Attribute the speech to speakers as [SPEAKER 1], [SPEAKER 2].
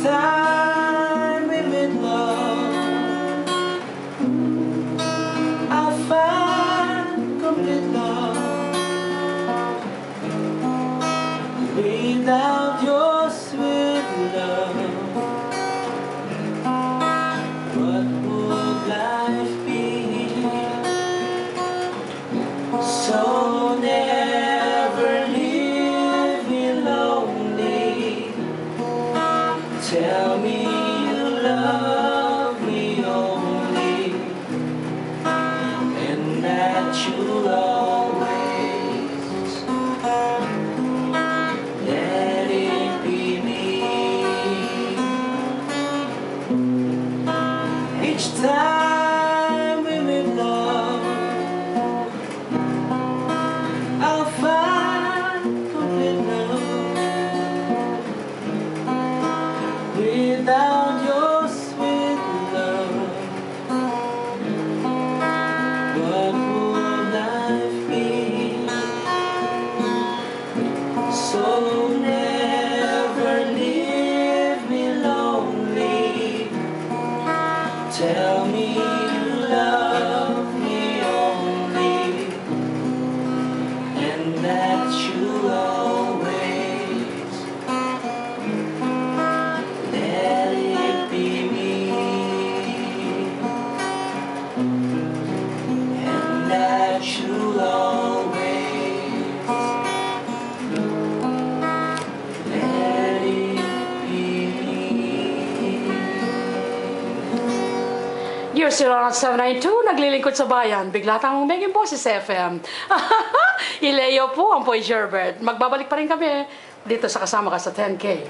[SPEAKER 1] time we made love, I find complete love. Without your sweet love, what would life be? So never leave me lonely. Tell me you love me only, and that you'll always let it be me. Each time we make love, I'll find complete love. Without your sweet love, what would life be? So never leave me lonely. Tell me you love me only, and that you'll always let it be me, and that you'll always let it be me.
[SPEAKER 2] Year 792, naglilingkod sa bayan, bigla tang maging boses sa FM. Ileo po ang Boy Jerbert. Magbabalik pa rin kami dito sa Kasama Ka sa 10K.